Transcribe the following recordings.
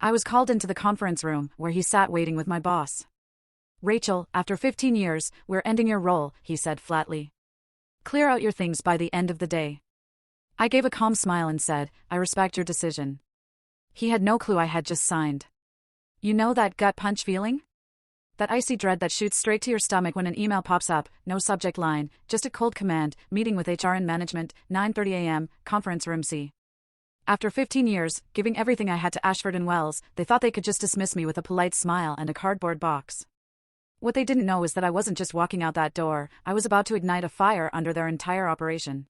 I was called into the conference room, where he sat waiting with my boss. "Rachel, after 15 years, we're ending your role," he said flatly. "Clear out your things by the end of the day." I gave a calm smile and said, "I respect your decision." He had no clue I had just signed. You know that gut punch feeling? That icy dread that shoots straight to your stomach when an email pops up, no subject line, just a cold command, meeting with HR and management, 9:30 a.m., conference room C. After 15 years, giving everything I had to Ashford and Wells, they thought they could just dismiss me with a polite smile and a cardboard box. What they didn't know is that I wasn't just walking out that door, I was about to ignite a fire under their entire operation.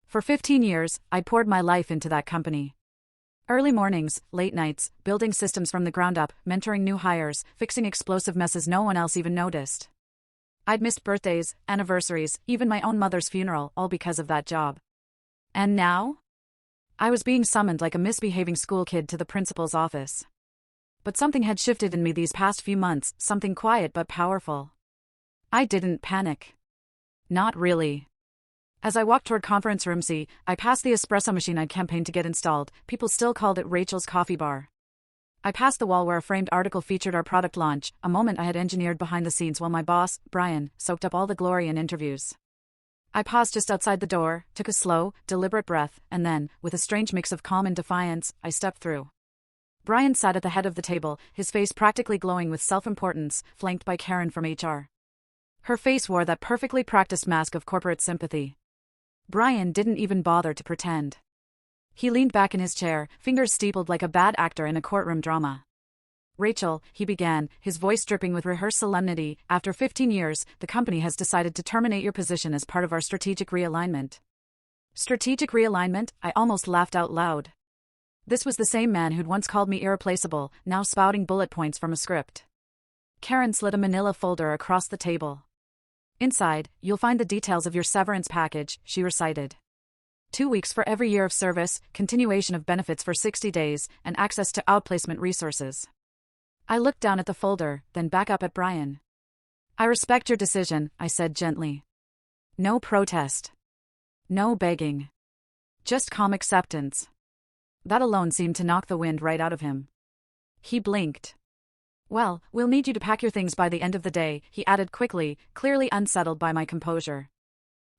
For 15 years, I'd poured my life into that company. Early mornings, late nights, building systems from the ground up, mentoring new hires, fixing explosive messes no one else even noticed. I'd missed birthdays, anniversaries, even my own mother's funeral, all because of that job. And now? I was being summoned like a misbehaving school kid to the principal's office. But something had shifted in me these past few months, something quiet but powerful. I didn't panic. Not really. As I walked toward conference room C, I passed the espresso machine I'd campaigned to get installed. People still called it Rachel's coffee bar. I passed the wall where a framed article featured our product launch, a moment I had engineered behind the scenes while my boss, Brian, soaked up all the glory in interviews. I paused just outside the door, took a slow, deliberate breath, and then, with a strange mix of calm and defiance, I stepped through. Brian sat at the head of the table, his face practically glowing with self-importance, flanked by Karen from HR. Her face wore that perfectly practiced mask of corporate sympathy. Brian didn't even bother to pretend. He leaned back in his chair, fingers steepled like a bad actor in a courtroom drama. "Rachel," he began, his voice dripping with rehearsed solemnity, "after 15 years, the company has decided to terminate your position as part of our strategic realignment." Strategic realignment? I almost laughed out loud. This was the same man who'd once called me irreplaceable, now spouting bullet points from a script. Karen slid a manila folder across the table. "Inside, you'll find the details of your severance package," she recited. 2 weeks for every year of service, continuation of benefits for 60 days, and access to outplacement resources. I looked down at the folder, then back up at Brian. "I respect your decision," I said gently. No protest. No begging. Just calm acceptance. That alone seemed to knock the wind right out of him. He blinked. "Well, we'll need you to pack your things by the end of the day," he added quickly, clearly unsettled by my composure.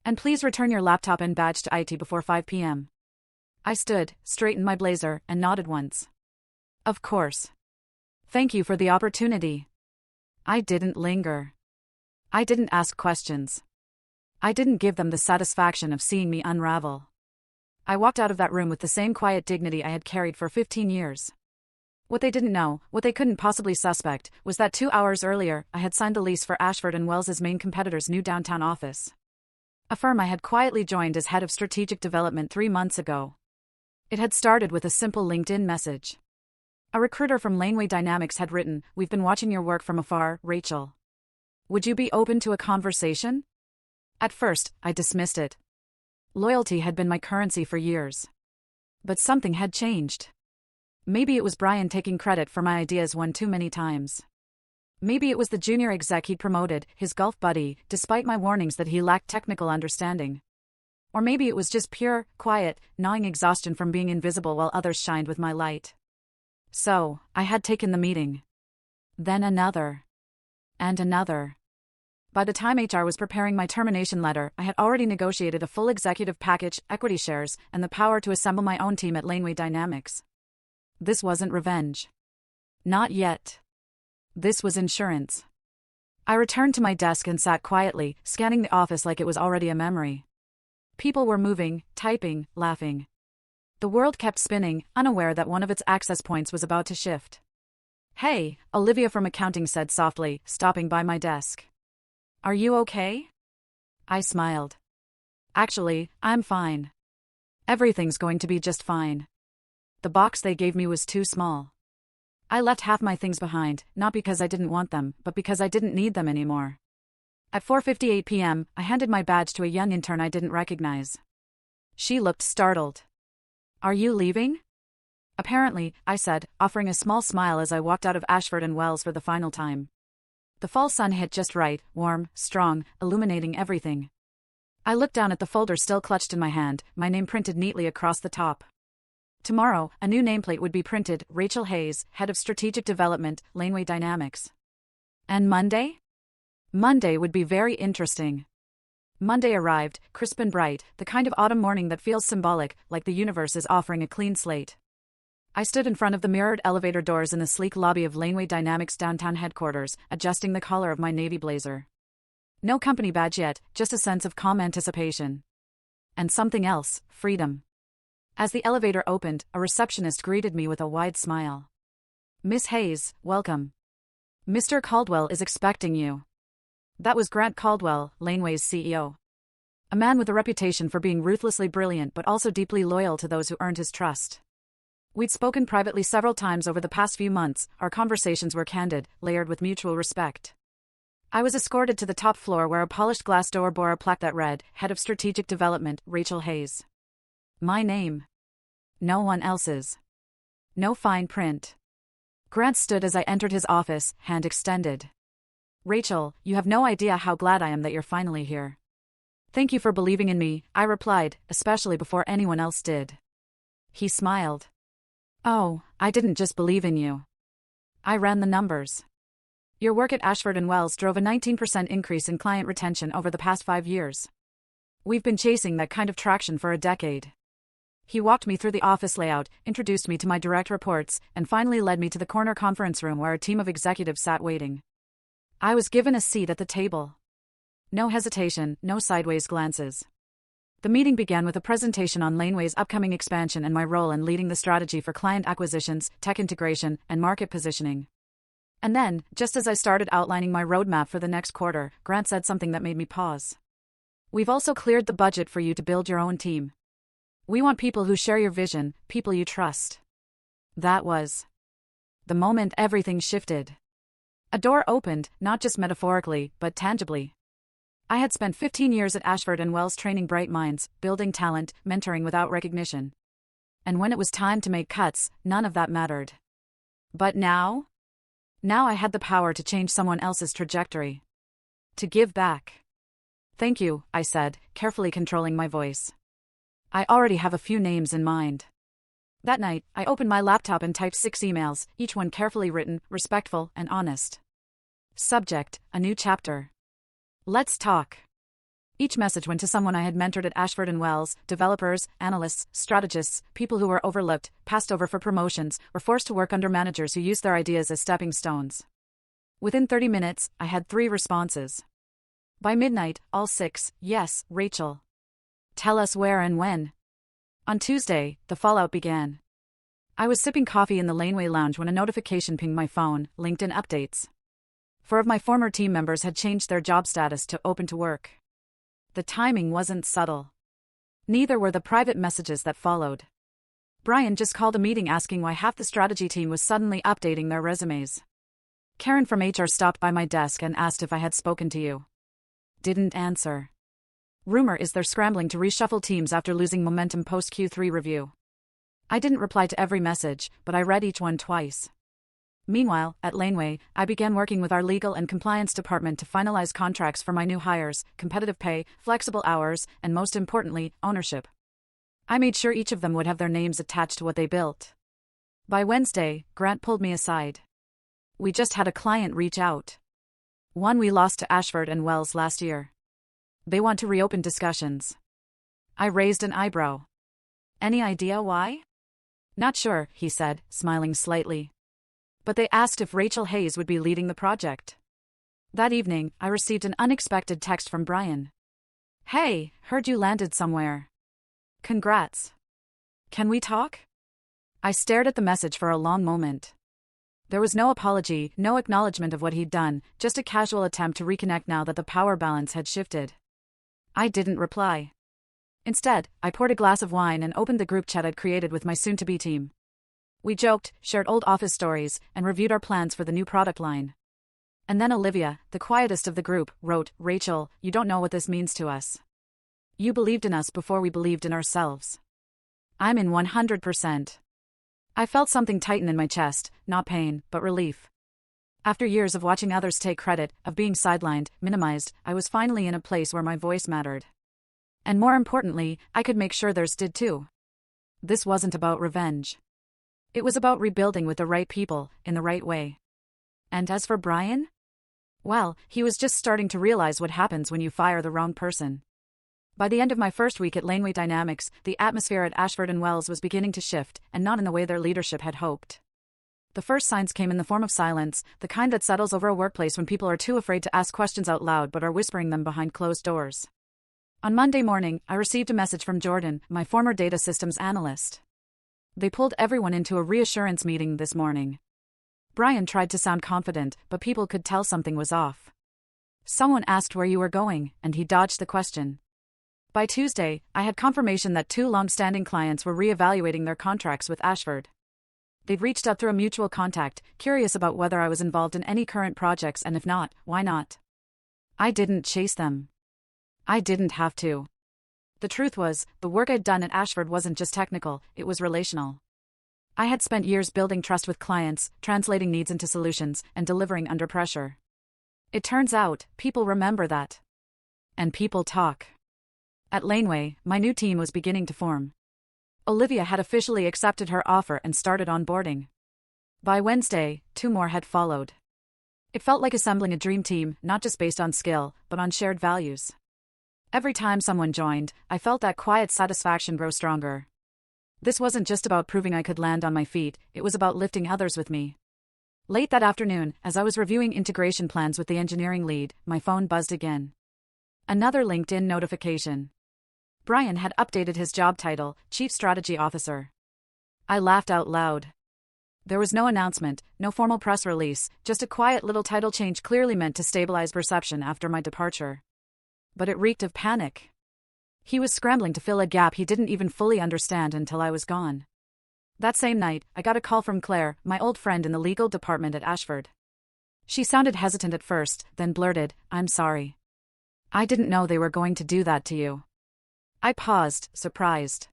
"And please return your laptop and badge to IT before 5 p.m. I stood, straightened my blazer, and nodded once. "Of course. Thank you for the opportunity." I didn't linger. I didn't ask questions. I didn't give them the satisfaction of seeing me unravel. I walked out of that room with the same quiet dignity I had carried for 15 years. What they didn't know, what they couldn't possibly suspect, was that 2 hours earlier, I had signed the lease for Ashford and Wells's main competitor's new downtown office. A firm I had quietly joined as head of strategic development 3 months ago. It had started with a simple LinkedIn message. A recruiter from Laneway Dynamics had written, "We've been watching your work from afar, Rachel. Would you be open to a conversation?" At first, I dismissed it. Loyalty had been my currency for years. But something had changed. Maybe it was Brian taking credit for my ideas one too many times. Maybe it was the junior exec he'd promoted, his golf buddy, despite my warnings that he lacked technical understanding. Or maybe it was just pure, quiet, gnawing exhaustion from being invisible while others shined with my light. So, I had taken the meeting. Then another. And another. By the time HR was preparing my termination letter, I had already negotiated a full executive package, equity shares, and the power to assemble my own team at Laneway Dynamics. This wasn't revenge. Not yet. This was insurance. I returned to my desk and sat quietly, scanning the office like it was already a memory. People were moving, typing, laughing. The world kept spinning, unaware that one of its access points was about to shift. "Hey," Olivia from accounting said softly, stopping by my desk. "Are you okay?" I smiled. "Actually, I'm fine. Everything's going to be just fine." The box they gave me was too small. I left half my things behind, not because I didn't want them, but because I didn't need them anymore. At 4:58 p.m., I handed my badge to a young intern I didn't recognize. She looked startled. "Are you leaving?" "Apparently," I said, offering a small smile as I walked out of Ashford and Wells for the final time. The fall sun hit just right, warm, strong, illuminating everything. I looked down at the folder still clutched in my hand, my name printed neatly across the top. Tomorrow, a new nameplate would be printed, Rachel Hayes, Head of Strategic Development, Laneway Dynamics. And Monday? Monday would be very interesting. Monday arrived, crisp and bright, the kind of autumn morning that feels symbolic, like the universe is offering a clean slate. I stood in front of the mirrored elevator doors in the sleek lobby of Laneway Dynamics downtown headquarters, adjusting the collar of my navy blazer. No company badge yet, just a sense of calm anticipation. And something else, freedom. As the elevator opened, a receptionist greeted me with a wide smile. "Miss Hayes, welcome. Mr. Caldwell is expecting you." That was Grant Caldwell, Laneway's CEO. A man with a reputation for being ruthlessly brilliant but also deeply loyal to those who earned his trust. We'd spoken privately several times over the past few months, our conversations were candid, layered with mutual respect. I was escorted to the top floor where a polished glass door bore a plaque that read, Head of Strategic Development, Rachel Hayes. My name. No one else's. No fine print. Grant stood as I entered his office, hand extended. "Rachel, you have no idea how glad I am that you're finally here." "Thank you for believing in me," I replied, especially before anyone else did. He smiled. "Oh, I didn't just believe in you. I ran the numbers. Your work at Ashford & Wells drove a 19% increase in client retention over the past 5 years. We've been chasing that kind of traction for a decade." He walked me through the office layout, introduced me to my direct reports, and finally led me to the corner conference room where a team of executives sat waiting. I was given a seat at the table. No hesitation, no sideways glances. The meeting began with a presentation on Laneway's upcoming expansion and my role in leading the strategy for client acquisitions, tech integration, and market positioning. And then, just as I started outlining my roadmap for the next quarter, Grant said something that made me pause. "We've also cleared the budget for you to build your own team. We want people who share your vision, people you trust." That was the moment everything shifted. A door opened, not just metaphorically, but tangibly. I had spent 15 years at Ashford & Wells training bright minds, building talent, mentoring without recognition. And when it was time to make cuts, none of that mattered. But now? Now I had the power to change someone else's trajectory. To give back. "Thank you," I said, carefully controlling my voice. "I already have a few names in mind." That night, I opened my laptop and typed 6 emails, each one carefully written, respectful, and honest. Subject, a new chapter. Let's talk. Each message went to someone I had mentored at Ashford & Wells, developers, analysts, strategists, people who were overlooked, passed over for promotions, or forced to work under managers who used their ideas as stepping stones. Within 30 minutes, I had 3 responses. By midnight, all 6, "Yes, Rachel. Tell us where and when." On Tuesday, the fallout began. I was sipping coffee in the Laneway lounge when a notification pinged my phone, LinkedIn updates. 4 of my former team members had changed their job status to open to work. The timing wasn't subtle. Neither were the private messages that followed. Brian just called a meeting asking why half the strategy team was suddenly updating their resumes. Karen from HR stopped by my desk and asked if I had spoken to you. Didn't answer. Rumor is they're scrambling to reshuffle teams after losing momentum post Q3 review. I didn't reply to every message, but I read each one twice. Meanwhile, at Laneway, I began working with our legal and compliance department to finalize contracts for my new hires, competitive pay, flexible hours, and most importantly, ownership. I made sure each of them would have their names attached to what they built. By Wednesday, Grant pulled me aside. "We just had a client reach out. One we lost to Ashford & Wells last year. They want to reopen discussions." I raised an eyebrow. "Any idea why?" "Not sure," he said, smiling slightly. "But they asked if Rachel Hayes would be leading the project." That evening, I received an unexpected text from Brian. "Hey, heard you landed somewhere. Congrats. Can we talk?" I stared at the message for a long moment. There was no apology, no acknowledgement of what he'd done, just a casual attempt to reconnect now that the power balance had shifted. I didn't reply. Instead, I poured a glass of wine and opened the group chat I'd created with my soon-to-be team. We joked, shared old office stories, and reviewed our plans for the new product line. And then Olivia, the quietest of the group, wrote, "Rachel, you don't know what this means to us. You believed in us before we believed in ourselves." I'm in 100%. I felt something tighten in my chest, not pain, but relief. After years of watching others take credit, of being sidelined, minimized, I was finally in a place where my voice mattered. And more importantly, I could make sure theirs did too. This wasn't about revenge. It was about rebuilding with the right people, in the right way. And as for Brian? Well, he was just starting to realize what happens when you fire the wrong person. By the end of my first week at Laneway Dynamics, the atmosphere at Ashford and Wells was beginning to shift, and not in the way their leadership had hoped. The first signs came in the form of silence, the kind that settles over a workplace when people are too afraid to ask questions out loud but are whispering them behind closed doors. On Monday morning, I received a message from Jordan, my former data systems analyst. They pulled everyone into a reassurance meeting this morning. Brian tried to sound confident, but people could tell something was off. Someone asked where you were going, and he dodged the question. By Tuesday, I had confirmation that 2 long-standing clients were re-evaluating their contracts with Ashford. They'd reached out through a mutual contact, curious about whether I was involved in any current projects and if not, why not. I didn't chase them. I didn't have to. The truth was, the work I'd done at Ashford wasn't just technical, it was relational. I had spent years building trust with clients, translating needs into solutions, and delivering under pressure. It turns out, people remember that. And people talk. At Laneway, my new team was beginning to form. Olivia had officially accepted her offer and started onboarding. By Wednesday, 2 more had followed. It felt like assembling a dream team, not just based on skill, but on shared values. Every time someone joined, I felt that quiet satisfaction grow stronger. This wasn't just about proving I could land on my feet, it was about lifting others with me. Late that afternoon, as I was reviewing integration plans with the engineering lead, my phone buzzed again. Another LinkedIn notification. Brian had updated his job title, Chief Strategy Officer. I laughed out loud. There was no announcement, no formal press release, just a quiet little title change clearly meant to stabilize perception after my departure. But it reeked of panic. He was scrambling to fill a gap he didn't even fully understand until I was gone. That same night, I got a call from Claire, my old friend in the legal department at Ashford. She sounded hesitant at first, then blurted, "I'm sorry. I didn't know they were going to do that to you." I paused, surprised.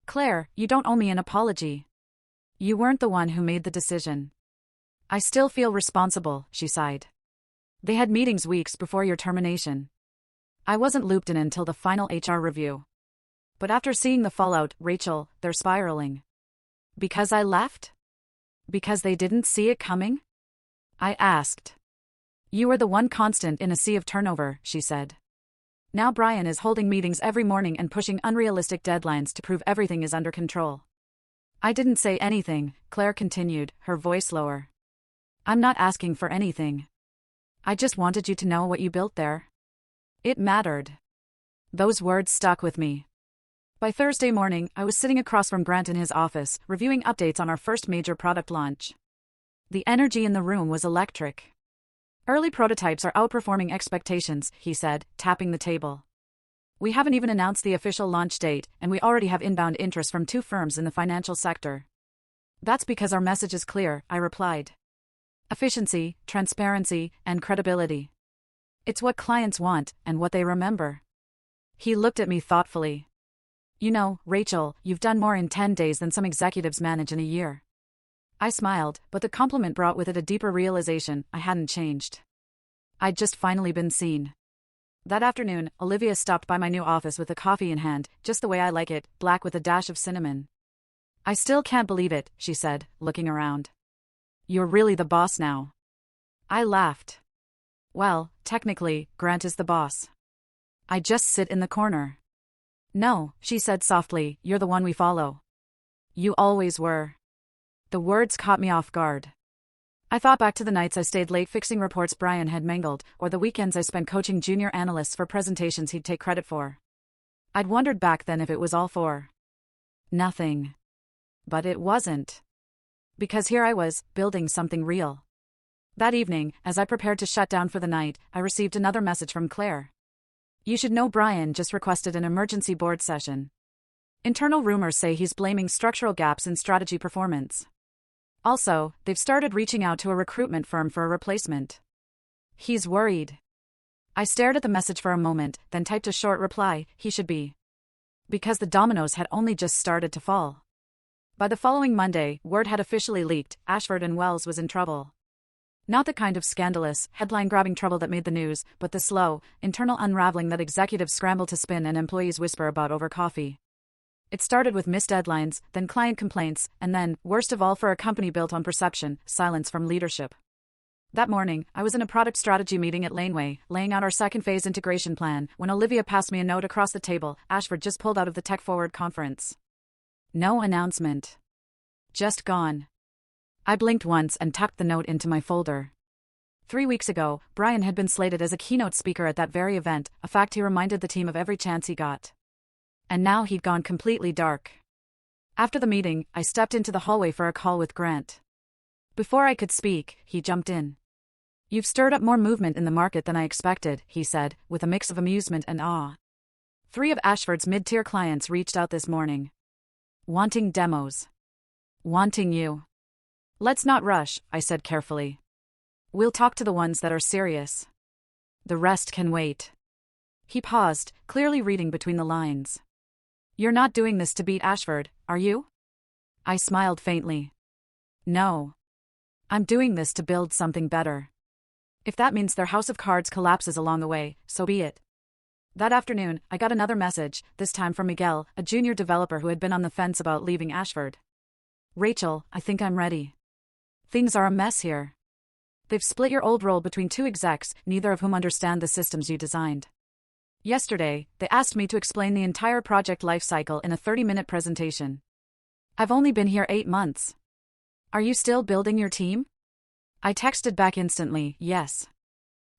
"Claire, you don't owe me an apology. You weren't the one who made the decision." "I still feel responsible," she sighed. "They had meetings weeks before your termination. I wasn't looped in until the final HR review. But after seeing the fallout, Rachel, they're spiraling." "Because I left? Because they didn't see it coming?" I asked. "You were the one constant in a sea of turnover," she said. "Now Brian is holding meetings every morning and pushing unrealistic deadlines to prove everything is under control." "I didn't say anything," Claire continued, her voice lower. "I'm not asking for anything. I just wanted you to know what you built there. It mattered." Those words stuck with me. By Thursday morning, I was sitting across from Grant in his office, reviewing updates on our first major product launch. The energy in the room was electric. "Early prototypes are outperforming expectations," he said, tapping the table. "We haven't even announced the official launch date, and we already have inbound interest from 2 firms in the financial sector." "That's because our message is clear," I replied. "Efficiency, transparency, and credibility. It's what clients want, and what they remember." He looked at me thoughtfully. "You know, Rachel, you've done more in 10 days than some executives manage in a year." I smiled, but the compliment brought with it a deeper realization I hadn't changed. I'd just finally been seen. That afternoon, Olivia stopped by my new office with a coffee in hand, just the way I like it, black with a dash of cinnamon. "I still can't believe it," she said, looking around. "You're really the boss now." I laughed. "Well, technically, Grant is the boss. I just sit in the corner." "No," she said softly, "you're the one we follow. You always were." The words caught me off guard. I thought back to the nights I stayed late fixing reports Brian had mangled, or the weekends I spent coaching junior analysts for presentations he'd take credit for. I'd wondered back then if it was all for nothing. But it wasn't. Because here I was, building something real. That evening, as I prepared to shut down for the night, I received another message from Claire. "You should know Brian just requested an emergency board session. Internal rumors say he's blaming structural gaps in strategy performance. Also, they've started reaching out to a recruitment firm for a replacement. He's worried." I stared at the message for a moment, then typed a short reply, "He should be." Because the dominoes had only just started to fall. By the following Monday, word had officially leaked, Ashford and Wells was in trouble. Not the kind of scandalous, headline-grabbing trouble that made the news, but the slow, internal unraveling that executives scramble to spin and employees whisper about over coffee. It started with missed deadlines, then client complaints, and then, worst of all for a company built on perception, silence from leadership. That morning, I was in a product strategy meeting at Laneway, laying out our second phase integration plan, when Olivia passed me a note across the table. Ashford just pulled out of the Tech Forward conference. No announcement. Just gone. I blinked once and tucked the note into my folder. 3 weeks ago, Brian had been slated as a keynote speaker at that very event, a fact he reminded the team of every chance he got. And now he'd gone completely dark. After the meeting, I stepped into the hallway for a call with Grant. Before I could speak, he jumped in. "You've stirred up more movement in the market than I expected," he said, with a mix of amusement and awe. 3 of Ashford's mid-tier clients reached out this morning. Wanting demos. Wanting you. "Let's not rush," I said carefully. "We'll talk to the ones that are serious. The rest can wait." He paused, clearly reading between the lines. "You're not doing this to beat Ashford, are you?" I smiled faintly. "No. I'm doing this to build something better. If that means their house of cards collapses along the way, so be it." That afternoon, I got another message, this time from Miguel, a junior developer who had been on the fence about leaving Ashford. "Rachel, I think I'm ready. Things are a mess here. They've split your old role between 2 execs, neither of whom understand the systems you designed. Yesterday, they asked me to explain the entire project lifecycle in a 30-minute presentation. I've only been here 8 months. Are you still building your team?" I texted back instantly, "Yes.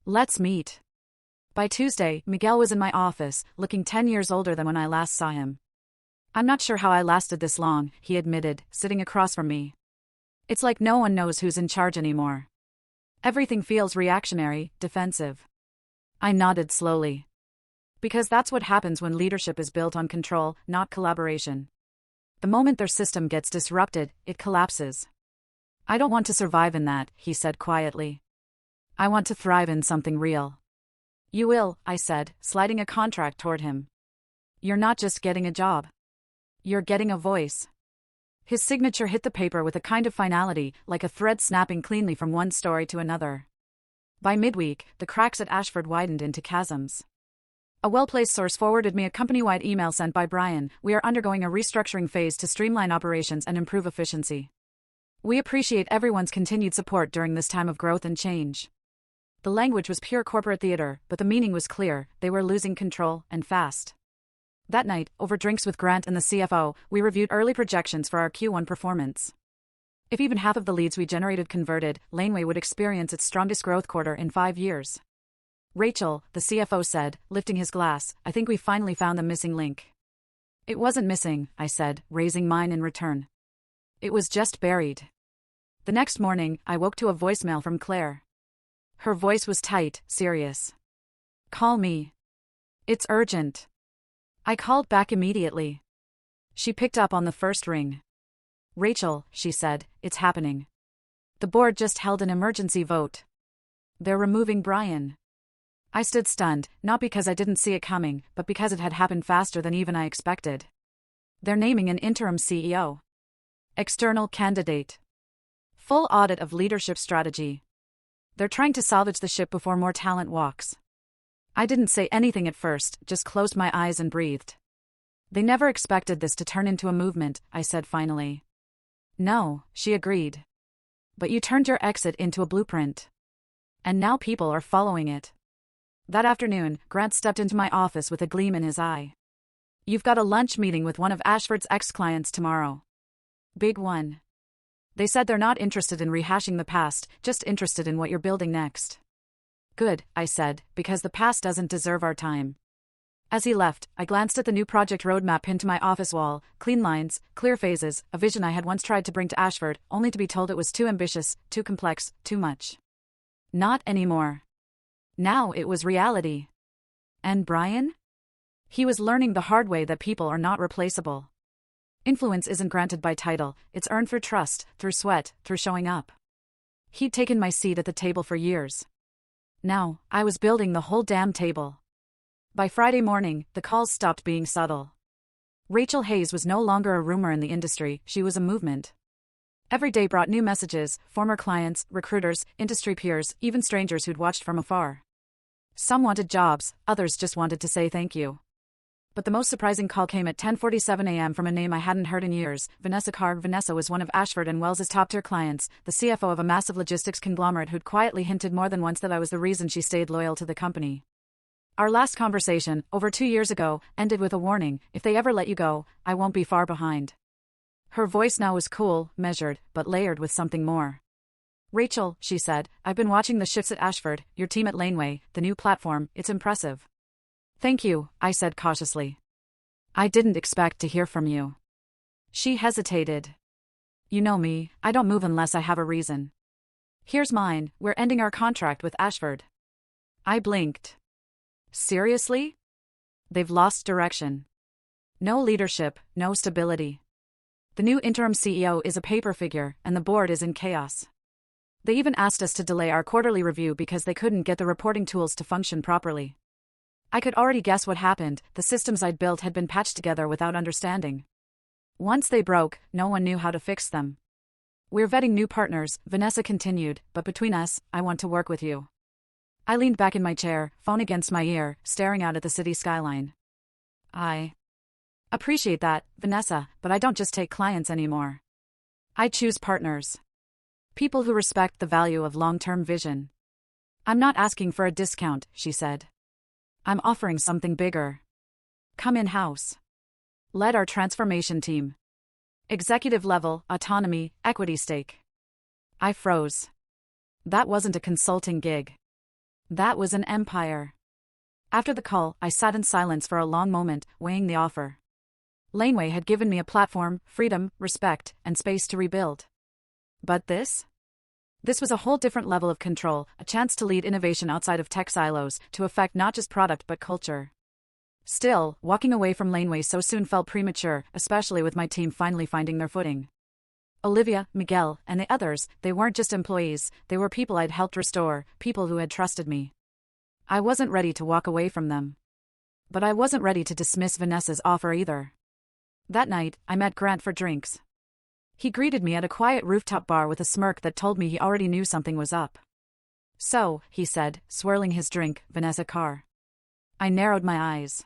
Let's meet." By Tuesday, Miguel was in my office, looking 10 years older than when I last saw him. "I'm not sure how I lasted this long," he admitted, sitting across from me. "It's like no one knows who's in charge anymore. Everything feels reactionary, defensive." I nodded slowly. Because that's what happens when leadership is built on control, not collaboration. The moment their system gets disrupted, it collapses. "I don't want to survive in that," he said quietly. "I want to thrive in something real." "You will," I said, sliding a contract toward him. "You're not just getting a job. You're getting a voice." His signature hit the paper with a kind of finality, like a thread snapping cleanly from one story to another. By midweek, the cracks at Ashford widened into chasms. A well-placed source forwarded me a company-wide email sent by Brian. "We are undergoing a restructuring phase to streamline operations and improve efficiency. We appreciate everyone's continued support during this time of growth and change." The language was pure corporate theater, but the meaning was clear. They were losing control, and fast. That night, over drinks with Grant and the CFO, we reviewed early projections for our Q1 performance. If even half of the leads we generated converted, Laneway would experience its strongest growth quarter in 5 years. "Rachel," the CFO said, lifting his glass, "I think we finally found the missing link." "It wasn't missing," I said, raising mine in return. "It was just buried." The next morning, I woke to a voicemail from Claire. Her voice was tight, serious. "Call me. It's urgent." I called back immediately. She picked up on the first ring. "Rachel," she said, "it's happening. The board just held an emergency vote. They're removing Brian." I stood stunned, not because I didn't see it coming, but because it had happened faster than even I expected. They're naming an interim CEO. External candidate. Full audit of leadership strategy. They're trying to salvage the ship before more talent walks. I didn't say anything at first, just closed my eyes and breathed. "They never expected this to turn into a movement," I said finally. "No," she agreed. "But you turned your exit into a blueprint. And now people are following it." That afternoon, Grant stepped into my office with a gleam in his eye. "You've got a lunch meeting with one of Ashford's ex-clients tomorrow. Big one. They said they're not interested in rehashing the past, just interested in what you're building next." "Good," I said, "because the past doesn't deserve our time." As he left, I glanced at the new project roadmap pinned to my office wall, clean lines, clear phases, a vision I had once tried to bring to Ashford, only to be told it was too ambitious, too complex, too much. Not anymore. Now it was reality. And Brian? He was learning the hard way that people are not replaceable. Influence isn't granted by title, it's earned through trust, through sweat, through showing up. He'd taken my seat at the table for years. Now, I was building the whole damn table. By Friday morning, the calls stopped being subtle. Rachel Hayes was no longer a rumor in the industry, she was a movement. Every day brought new messages, former clients, recruiters, industry peers, even strangers who'd watched from afar. Some wanted jobs, others just wanted to say thank you. But the most surprising call came at 10:47 a.m. from a name I hadn't heard in years, Vanessa Carr. Vanessa was one of Ashford and Wells's top-tier clients, the CFO of a massive logistics conglomerate who'd quietly hinted more than once that I was the reason she stayed loyal to the company. Our last conversation, over 2 years ago, ended with a warning: if they ever let you go, I won't be far behind. Her voice now was cool, measured, but layered with something more. Rachel, she said, I've been watching the shifts at Ashford, your team at Laneway, the new platform, it's impressive. Thank you, I said cautiously. I didn't expect to hear from you. She hesitated. You know me, I don't move unless I have a reason. Here's mine: we're ending our contract with Ashford. I blinked. Seriously? They've lost direction. No leadership, no stability. The new interim CEO is a paper figure, and the board is in chaos. They even asked us to delay our quarterly review because they couldn't get the reporting tools to function properly. I could already guess what happened: the systems I'd built had been patched together without understanding. Once they broke, no one knew how to fix them. We're vetting new partners, Vanessa continued, but between us, I want to work with you. I leaned back in my chair, phone against my ear, staring out at the city skyline. I appreciate that, Vanessa, but I don't just take clients anymore. I choose partners. People who respect the value of long-term vision. I'm not asking for a discount, she said. I'm offering something bigger. Come in-house. Lead our transformation team. Executive level, autonomy, equity stake. I froze. That wasn't a consulting gig. That was an empire. After the call, I sat in silence for a long moment, weighing the offer. Laneway had given me a platform, freedom, respect, and space to rebuild. But this? This was a whole different level of control, a chance to lead innovation outside of tech silos, to affect not just product but culture. Still, walking away from Laneway so soon felt premature, especially with my team finally finding their footing. Olivia, Miguel, and the others, they weren't just employees, they were people I'd helped restore, people who had trusted me. I wasn't ready to walk away from them. But I wasn't ready to dismiss Vanessa's offer either. That night, I met Grant for drinks. He greeted me at a quiet rooftop bar with a smirk that told me he already knew something was up. So, he said, swirling his drink, Vanessa Carr. I narrowed my eyes.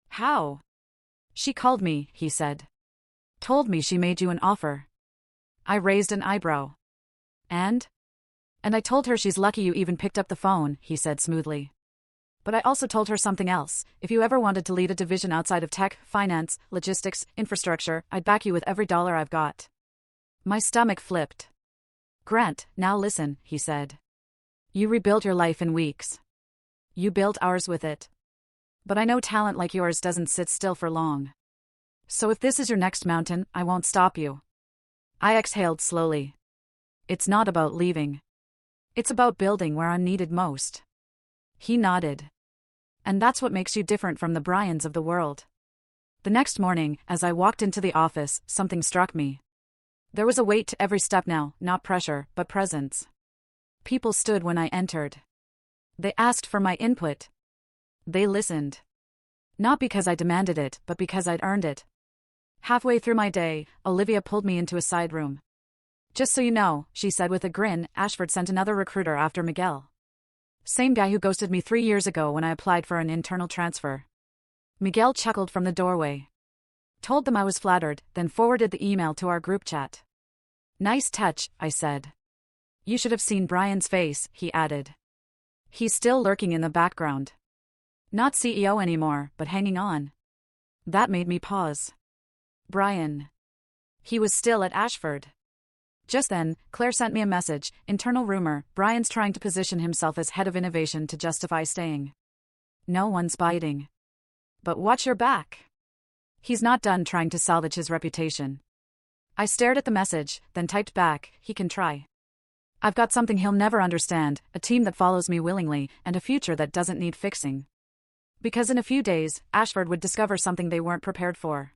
How? She called me, he said. Told me she made you an offer. I raised an eyebrow. And I told her she's lucky you even picked up the phone, he said smoothly. But I also told her something else: if you ever wanted to lead a division outside of tech, finance, logistics, infrastructure, I'd back you with every dollar I've got. My stomach flipped. Grant, now listen, he said. You rebuilt your life in weeks. You built ours with it. But I know talent like yours doesn't sit still for long. So if this is your next mountain, I won't stop you. I exhaled slowly. It's not about leaving. It's about building where I'm needed most. He nodded. And that's what makes you different from the Bryans of the world. The next morning, as I walked into the office, something struck me. There was a weight to every step now, not pressure, but presence. People stood when I entered. They asked for my input. They listened. Not because I demanded it, but because I'd earned it. Halfway through my day, Olivia pulled me into a side room. Just so you know, she said with a grin, Ashford sent another recruiter after Miguel. Same guy who ghosted me 3 years ago when I applied for an internal transfer. Miguel chuckled from the doorway. Told them I was flattered, then forwarded the email to our group chat. Nice touch, I said. You should have seen Brian's face, he added. He's still lurking in the background. Not CEO anymore, but hanging on. That made me pause. Brian. He was still at Ashford. Just then, Claire sent me a message: internal rumor, Brian's trying to position himself as head of innovation to justify staying. No one's biting. But watch your back. He's not done trying to salvage his reputation. I stared at the message, then typed back, he can try. I've got something he'll never understand, a team that follows me willingly, and a future that doesn't need fixing. Because in a few days, Ashford would discover something they weren't prepared for.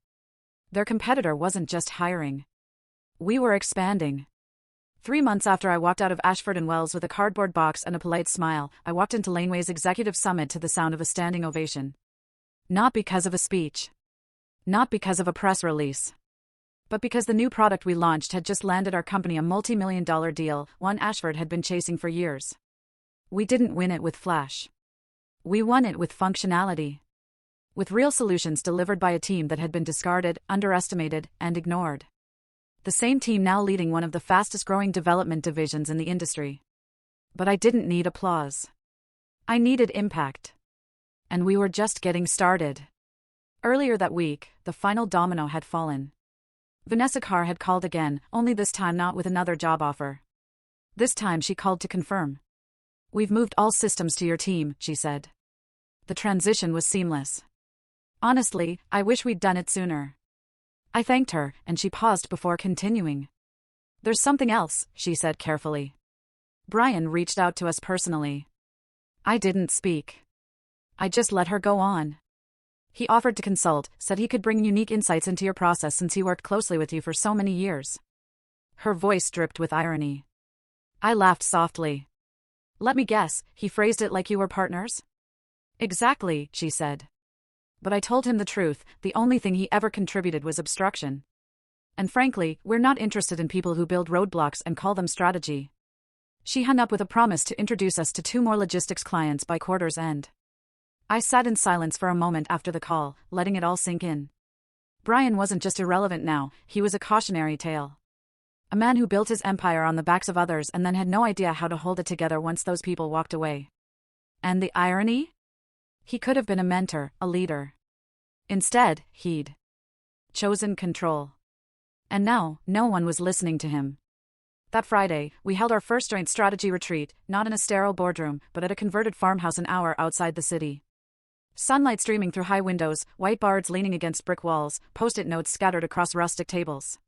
Their competitor wasn't just hiring. We were expanding. 3 months after I walked out of Ashford and Wells with a cardboard box and a polite smile, I walked into Laneway's executive summit to the sound of a standing ovation. Not because of a speech. Not because of a press release. But because the new product we launched had just landed our company a multi-million-dollar deal, one Ashford had been chasing for years. We didn't win it with flash. We won it with functionality. with real solutions delivered by a team that had been discarded, underestimated, and ignored. The same team now leading one of the fastest-growing development divisions in the industry. But I didn't need applause. I needed impact. And we were just getting started. Earlier that week, the final domino had fallen. Vanessa Carr had called again, only this time not with another job offer. This time she called to confirm. "We've moved all systems to your team," she said. The transition was seamless. Honestly, I wish we'd done it sooner. I thanked her, and she paused before continuing. "There's something else," she said carefully. "Brian reached out to us personally." I didn't speak. I just let her go on. "He offered to consult, said he could bring unique insights into your process since he worked closely with you for so many years." Her voice dripped with irony. I laughed softly. "Let me guess, he phrased it like you were partners?" "Exactly," she said. But I told him the truth, the only thing he ever contributed was obstruction. And frankly, we're not interested in people who build roadblocks and call them strategy. She hung up with a promise to introduce us to 2 more logistics clients by quarter's end. I sat in silence for a moment after the call, letting it all sink in. Brian wasn't just irrelevant now, he was a cautionary tale. A man who built his empire on the backs of others and then had no idea how to hold it together once those people walked away. And the irony? He could have been a mentor, a leader. Instead, he'd chosen control. And now, no one was listening to him. That Friday, we held our first joint strategy retreat, not in a sterile boardroom, but at a converted farmhouse an hour outside the city. Sunlight streaming through high windows, whiteboards leaning against brick walls, post-it notes scattered across rustic tables.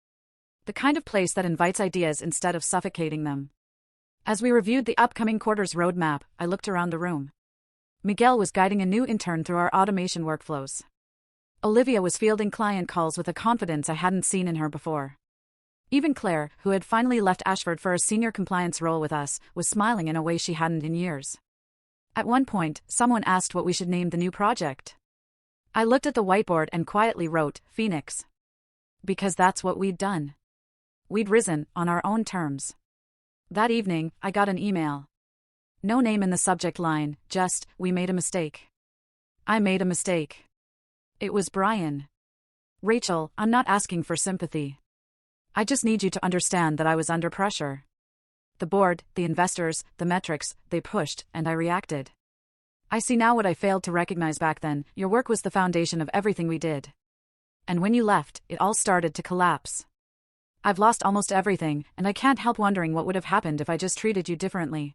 The kind of place that invites ideas instead of suffocating them. As we reviewed the upcoming quarter's roadmap, I looked around the room. Miguel was guiding a new intern through our automation workflows. Olivia was fielding client calls with a confidence I hadn't seen in her before. Even Claire, who had finally left Ashford for a senior compliance role with us, was smiling in a way she hadn't in years. At one point, someone asked what we should name the new project. I looked at the whiteboard and quietly wrote, Phoenix. Because that's what we'd done. We'd risen, on our own terms. That evening, I got an email. No name in the subject line, just, "We made a mistake." I made a mistake. It was Brian. "Rachel, I'm not asking for sympathy. I just need you to understand that I was under pressure. The board, the investors, the metrics, they pushed, and I reacted. I see now what I failed to recognize back then. Your work was the foundation of everything we did. And when you left, it all started to collapse. I've lost almost everything, and I can't help wondering what would have happened if I just treated you differently.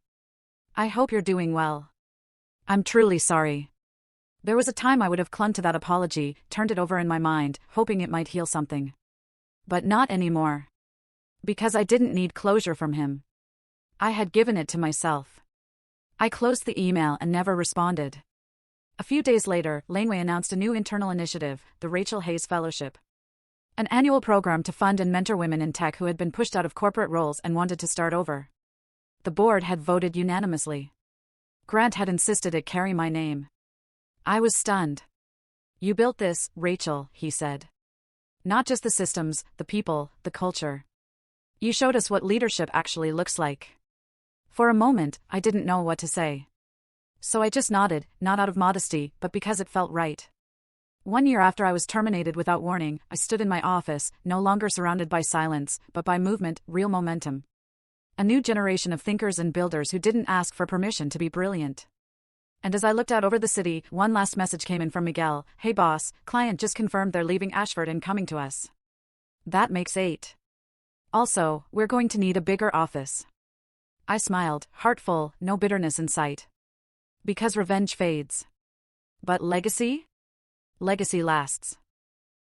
I hope you're doing well. I'm truly sorry." There was a time I would have clung to that apology, turned it over in my mind, hoping it might heal something. But not anymore. Because I didn't need closure from him. I had given it to myself. I closed the email and never responded. A few days later, Laneway announced a new internal initiative, the Rachel Hayes Fellowship. An annual program to fund and mentor women in tech who had been pushed out of corporate roles and wanted to start over. The board had voted unanimously. Grant had insisted it carry my name. I was stunned. "You built this, Rachel," he said. "Not just the systems, the people, the culture. You showed us what leadership actually looks like." For a moment, I didn't know what to say. So I just nodded, not out of modesty, but because it felt right. 1 year after I was terminated without warning, I stood in my office, no longer surrounded by silence, but by movement, real momentum. A new generation of thinkers and builders who didn't ask for permission to be brilliant. And as I looked out over the city, one last message came in from Miguel. "Hey boss, client just confirmed they're leaving Ashford and coming to us. That makes 8. Also, we're going to need a bigger office." I smiled, heart full, no bitterness in sight. Because revenge fades. But legacy? Legacy lasts.